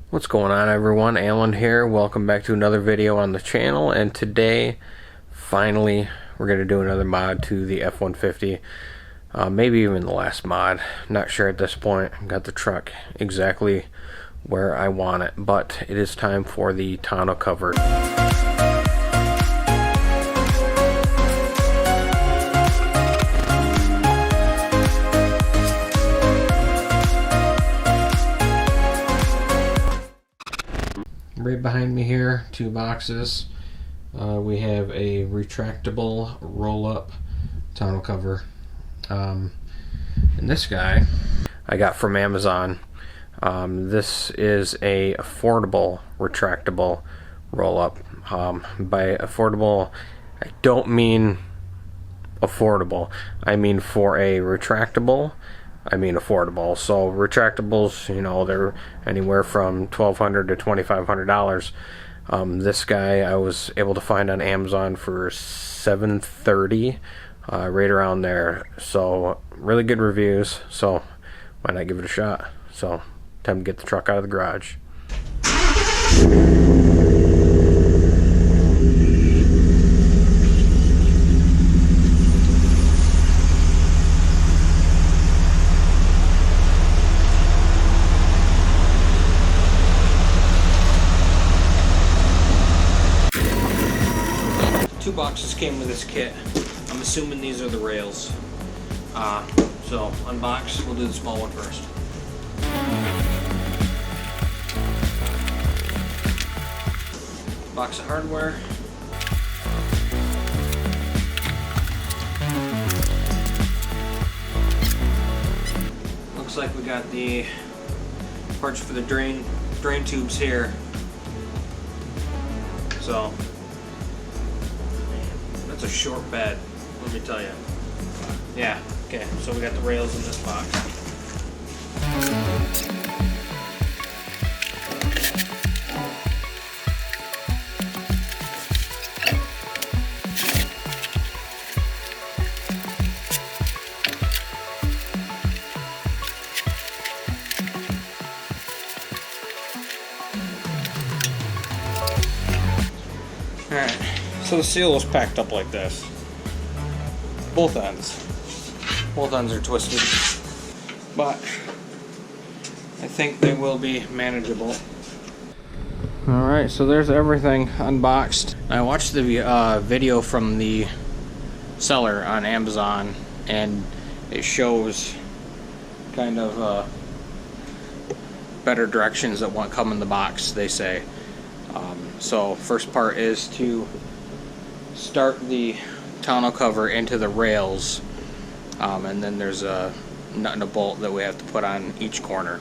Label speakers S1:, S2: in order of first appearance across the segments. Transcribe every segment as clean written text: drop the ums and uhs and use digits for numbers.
S1: What's going on, everyone? Alan here. Welcome back to another video on the channel, and today finally we're going to do another mod to the F-150. Maybe even the last mod, not sure at this point. Got the truck exactly where I want it, but it is time for the tonneau cover. Right behind me here, two boxes. We have a retractable roll-up tonneau cover. And this guy I got from Amazon. This is a affordable retractable roll-up. By affordable, I don't mean affordable. I mean for a retractable, I mean affordable. So retractables, you know, they're anywhere from $1,200 to $2,500. This guy I was able to find on Amazon for $730, right around there. So really good reviews. So why not give it a shot? So time to get the truck out of the garage. Two boxes came with this kit. I'm assuming these are the rails. So unbox, we'll do the small one first. Box of hardware. Looks like we got the parts for the drain tubes here. So that's a short bed, let me tell you. Yeah, okay, so we got the rails in this box. Alright, so the seal is packed up like this. Both ends. Both ends are twisted. But I think they will be manageable. Alright, so there's everything unboxed. I watched the video from the seller on Amazon, and it shows kind of better directions that won't come in the box, they say. So first part is to start the tonneau cover into the rails, and then there's a nut and a bolt that we have to put on each corner.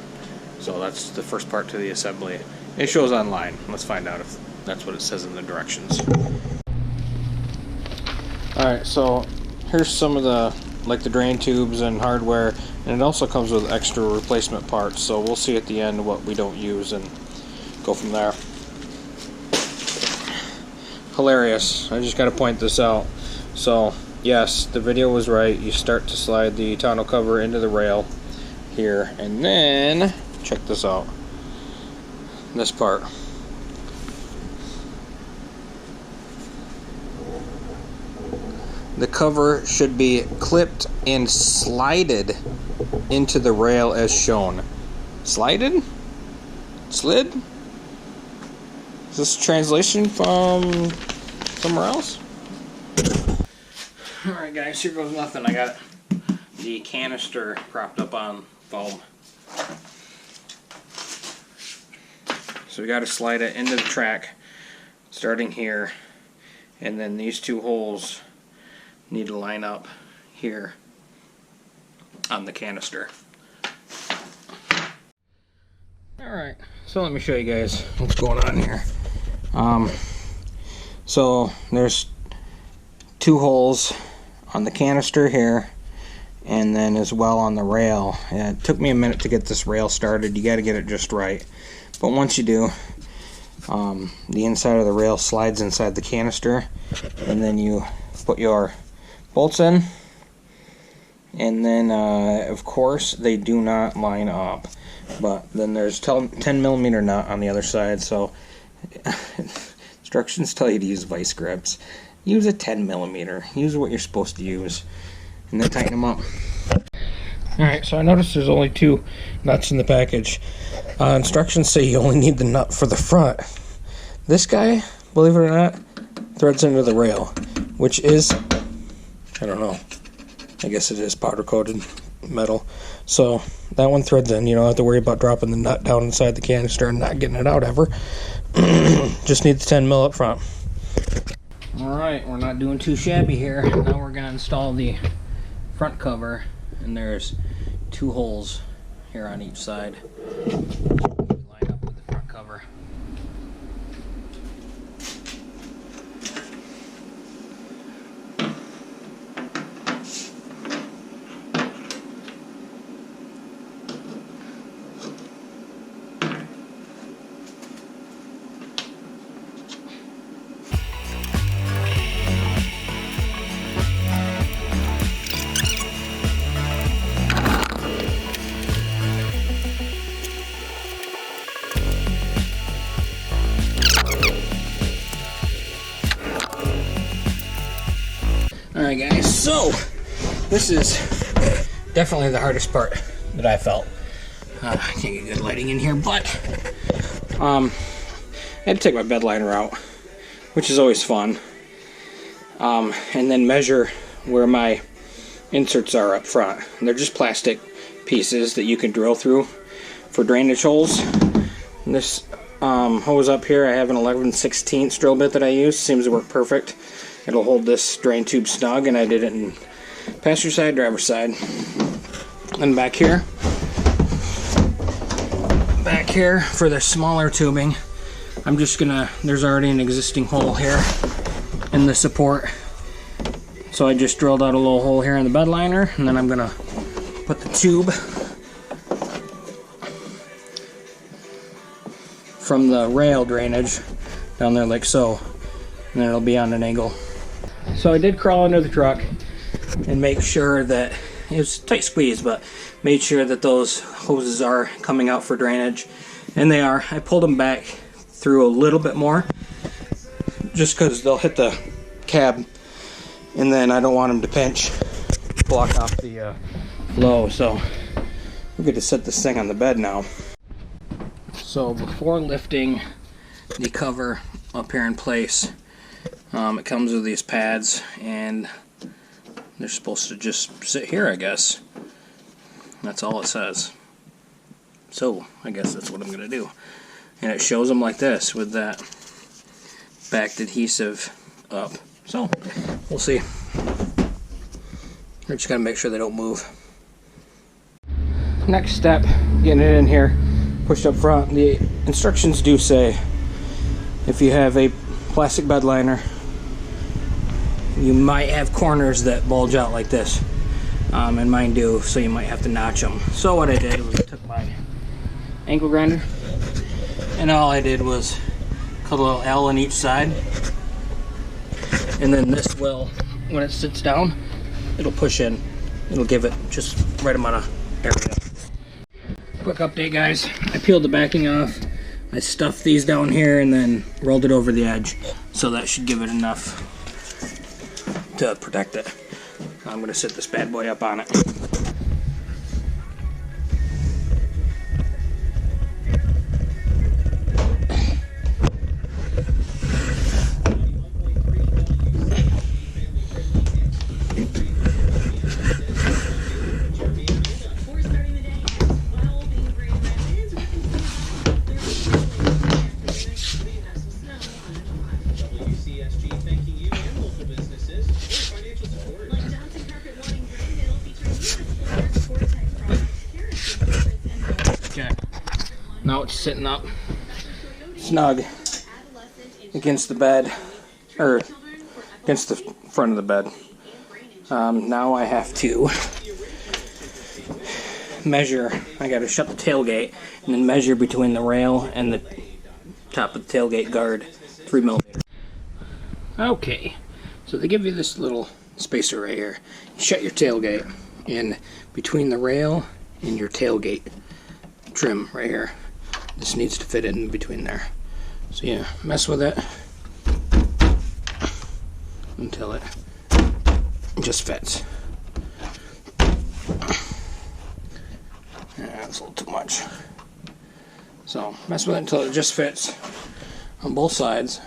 S1: So that's the first part to the assembly. It shows online. Let's find out if that's what it says in the directions. Alright, so here's some of the drain tubes and hardware, and it also comes with extra replacement parts, so we'll see at the end what we don't use and go from there. Hilarious. I just got to point this out. So yes, the video was right. You start to slide the tonneau cover into the rail here, and then check this out. This part. The cover should be clipped and slided into the rail as shown. Slided? Slid? Is this a translation from somewhere else? Alright guys, here goes nothing. I got the canister propped up on foam. So we got to slide it into the track starting here, and then these two holes need to line up here on the canister. Alright, so let me show you guys what's going on here. So there's two holes on the canister here, and then as well on the rail. It took me a minute to get this rail started. You got to get it just right, but once you do, the inside of the rail slides inside the canister, and then you put your bolts in, and then of course they do not line up. But then there's 10mm nut on the other side, so instructions tell you to use vice grips. Use a 10mm. Use what you're supposed to use, and then tighten them up. Alright, so I noticed there's only 2 nuts in the package. Instructions say you only need the nut for the front. This guy, believe it or not, threads into the rail, which is, I don't know, I guess it is powder coated metal. So that one threads in. You don't have to worry about dropping the nut down inside the canister and not getting it out ever. Just need the 10mm up front. Alright, we're not doing too shabby here. Now we're going to install the front cover, and there's 2 holes here on each side. Line up with the front cover. Alright guys, so this is definitely the hardest part that I felt. I can't get good lighting in here, but I had to take my bed liner out, which is always fun, and then measure where my inserts are up front. And they're just plastic pieces that you can drill through for drainage holes. And this hose up here, I have an 11/16 drill bit that I use. Seems to work perfect. It'll hold this drain tube snug, and I did it in passenger side, driver's side. And back here for the smaller tubing, I'm just gonna, there's already an existing hole here in the support. So I just drilled out a little hole here in the bed liner, and then I'm gonna put the tube from the rail drainage down there like so, and then it'll be on an angle. So I did crawl under the truck and make sure that, it was a tight squeeze, but made sure that those hoses are coming out for drainage, and they are. I pulled them back through a little bit more just because they'll hit the cab, and then I don't want them to pinch, block off the flow. So we're good to set this thing on the bed now. So before lifting the cover up here in place, it comes with these pads, and they're supposed to just sit here, I guess. That's all it says. So I guess that's what I'm going to do. And it shows them like this with that backed adhesive up. So we'll see. We're just going to make sure they don't move. Next step, getting it in here, pushed up front. The instructions do say if you have a plastic bed liner, you might have corners that bulge out like this, and mine do, so you might have to notch them. So what I did was I took my angle grinder, and all I did was cut a little L on each side, and then this will, when it sits down, it'll push in. It'll give it just right amount of area. Quick update, guys. I peeled the backing off. I stuffed these down here and then rolled it over the edge, so that should give it enough to protect it. I'm going to sit this bad boy up on it. Now it's sitting up snug against the bed, or against the front of the bed. Now I have to measure. I got to shut the tailgate and then measure between the rail and the top of the tailgate guard, 3mm. Okay, so they give you this little spacer right here. You shut your tailgate, in between the rail and your tailgate trim right here. This needs to fit in between there. So yeah, mess with it until it just fits. That's a little too much. So mess with it until it just fits on both sides.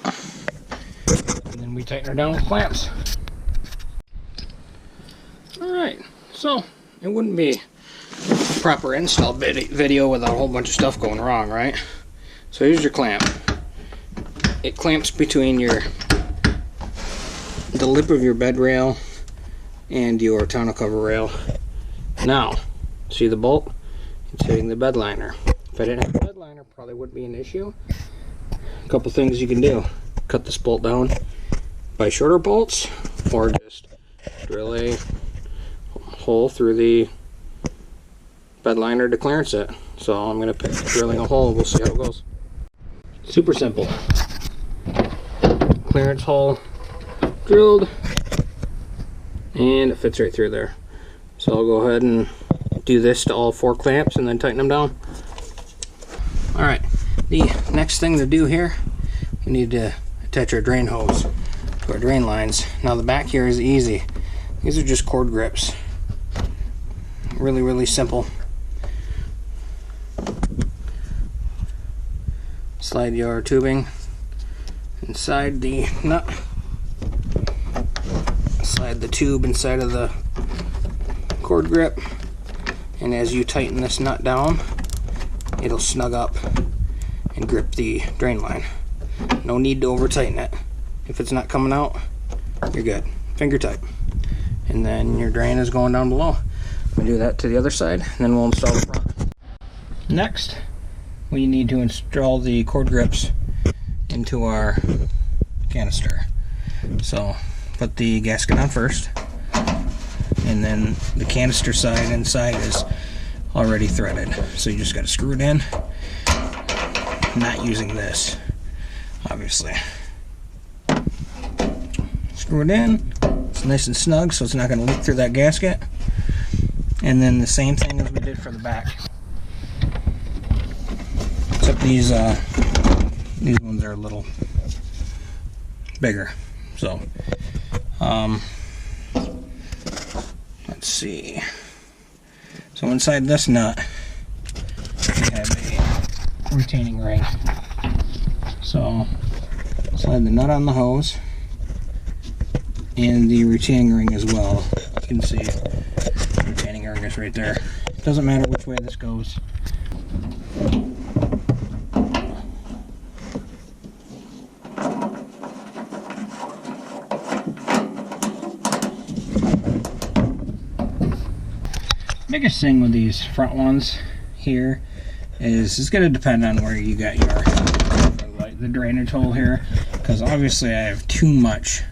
S1: And then we tighten her down with clamps. Alright, so it wouldn't be a proper install video without a whole bunch of stuff going wrong, right? So here's your clamp. It clamps between the lip of your bed rail and your tonneau cover rail. Now, see the bolt? It's hitting the bed liner. If I didn't have a bed liner, probably wouldn't be an issue. A couple things you can do. Cut this bolt down by shorter bolts, or just drill a hole through the bed liner to clearance it. So I'm going to pick drilling a hole. We'll see how it goes. Super simple. Clearance hole drilled, and it fits right through there. So I'll go ahead and do this to all 4 clamps and then tighten them down. Alright, the next thing to do here, we need to attach our drain hose to our drain lines. Now the back here is easy. These are just cord grips. Really, really simple. Slide your tubing inside the nut. Slide the tube inside of the cord grip, and as you tighten this nut down, it'll snug up and grip the drain line. No need to over tighten it. If it's not coming out, you're good. Finger tight. And then your drain is going down below. We do that to the other side, and then we'll install the front. Next, we need to install the cord grips into our canister. So put the gasket on first, and then the canister side inside is already threaded. So you just got to screw it in. Not using this, obviously. Screw it in. It's nice and snug, so it's not going to leak through that gasket. And then the same thing as we did for the back. Except these ones are a little bigger. So, let's see. So inside this nut, we have a retaining ring. So slide the nut on the hose and the retaining ring as well. You can see the retaining ring is right there. It doesn't matter which way this goes. Biggest thing with these front ones here is it's going to depend on where you got the drainage hole here, because obviously I have too much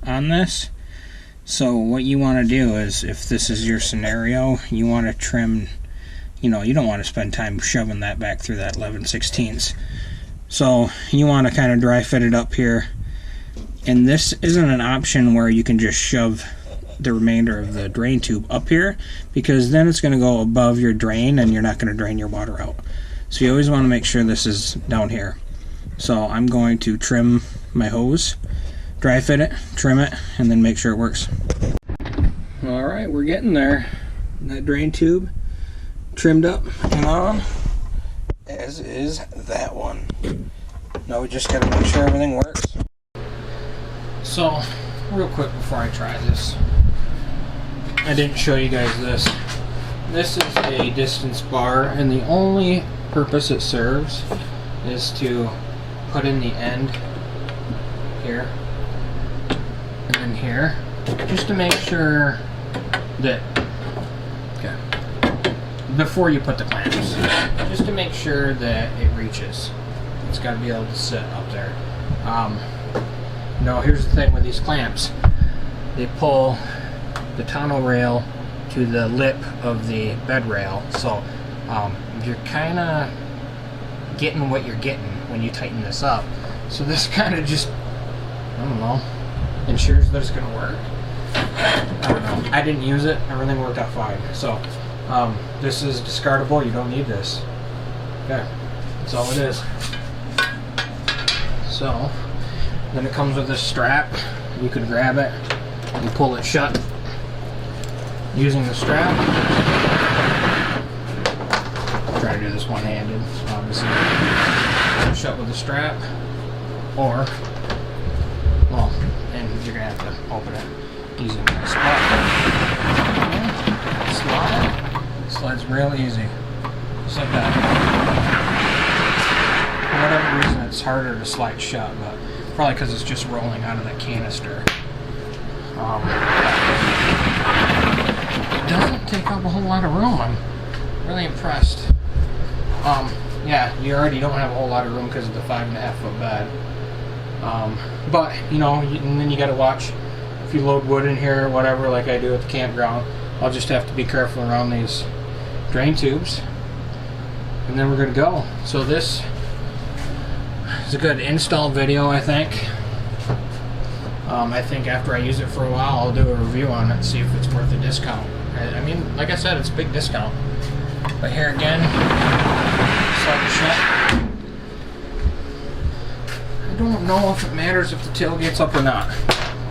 S1: on this. So what you want to do is, if this is your scenario, you want to trim, you don't want to spend time shoving that back through that 11/16. So you want to kind of dry fit it up here, and this isn't an option where you can just shove the remainder of the drain tube up here, because then it's going to go above your drain and you're not going to drain your water out. So you always want to make sure this is down here. So I'm going to trim my hose, dry fit it, trim it, and then make sure it works. Alright, we're getting there. That drain tube trimmed up and on, as is that one. Now we just got to make sure everything works. So, real quick before I try this, I didn't show you guys this. This is a distance bar, and the only purpose it serves is to put in the end here and then here, just to make sure that, before you put the clamps, just to make sure that it reaches. It's got to be able to sit up there. Here's the thing with these clamps. They pull the tonneau rail to the lip of the bed rail, so you're kind of getting what you're getting when you tighten this up. So this kind of just, I don't know,
S2: ensures that it's going to work. I don't know. I didn't use it. Everything worked out fine. So this is discardable. You don't need this. Okay, that's all it is. So then it comes with this strap. You could grab it and pull it shut using the strap. Try to do this one-handed, obviously. Shut with the strap, or, well, and you're gonna have to open it using the spot. Slide. Slides real easy, just like that. For whatever reason, it's harder to slide shut, but probably because it's just rolling out of that canister. It doesn't take up a whole lot of room. I'm really impressed. Yeah, you already don't have a whole lot of room because of the 5.5 foot bed. But, you know, and then you got to watch if you load wood in here or whatever, like I do at the campground. I'll just have to be careful around these drain tubes. And then we're going to go. So this is a good install video, I think. I think after I use it for a while, I'll do a review on it and see if it's worth a discount. I mean, like I said, it's a big discount. But here again, slide it shut. I don't know if it matters if the tailgate's up or not.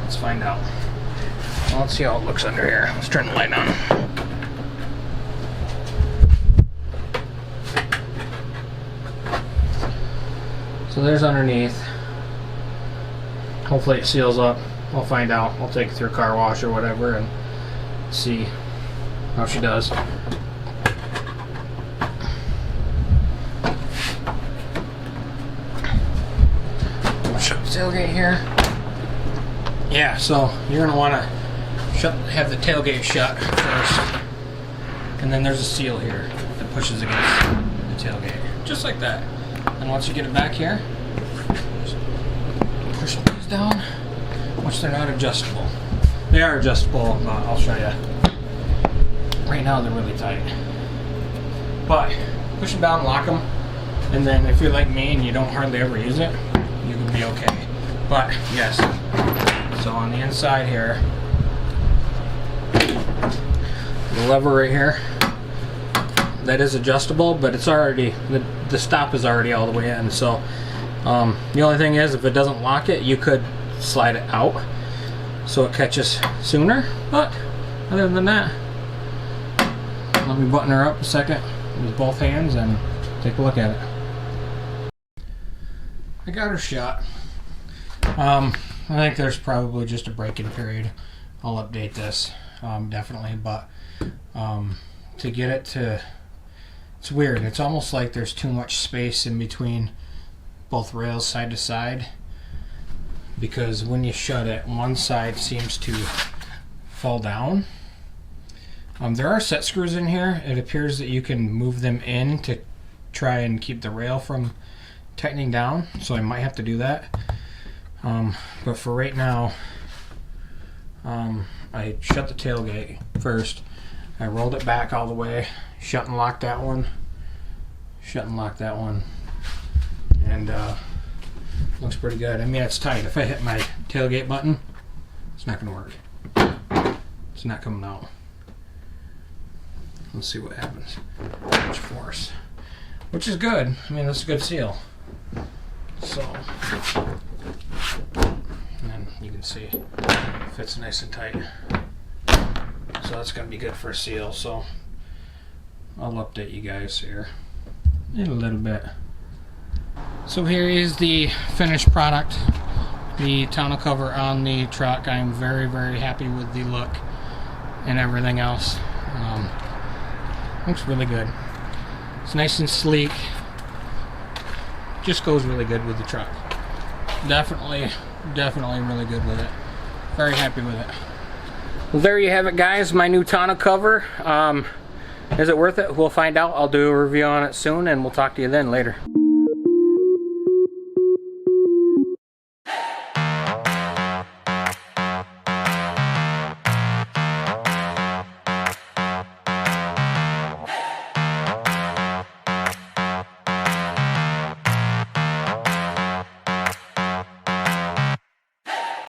S2: Let's find out. Well, let's see how it looks under here. Let's turn the light on. So there's underneath. Hopefully it seals up. We'll find out. We'll take it through a car wash or whatever and see how she does. Shut the tailgate here. Yeah, so you're gonna want to have the tailgate shut first, and then there's a seal here that pushes against the tailgate, just like that. And once you get it back here, just push these down, which they're not adjustable. They are adjustable, I'll show you. Right now they're really tight. But push them down, lock them, and then if you're like me and you don't hardly ever use it, you can be okay. But yes, so on the inside here, the lever right here, that is adjustable, but it's already, the stop is already all the way in. So the only thing is, if it doesn't lock it, you could slide it out so it catches sooner. But other than that, let me button her up a second with both hands and take a look at it. I got her shut. I think there's probably just a break-in period. I'll update this, definitely, but to get it to, it's weird. It's almost like there's too much space in between both rails side to side, because when you shut it, one side seems to fall down. There are set screws in here. It appears that you can move them in to try and keep the rail from tightening down, so I might have to do that. But for right now, I shut the tailgate first. I rolled it back all the way, shut and locked that one, shut and locked that one, and looks pretty good. I mean, it's tight. If I hit my tailgate button, it's not going to work. It's not coming out. Let's see what happens. Much force, which is good. I mean, that's a good seal. So, and then you can see it fits nice and tight. So that's going to be good for a seal. So I'll update you guys here in a little bit. So here is the finished product, the tonneau cover on the truck. I'm very, very happy with the look and everything else. Looks really good. It's nice and sleek. Just goes really good with the truck. Definitely really good with it. Very happy with it. Well, there you have it, guys. My new tonneau cover. Is it worth it? We'll find out. I'll do a review on it soon, and we'll talk to you then later.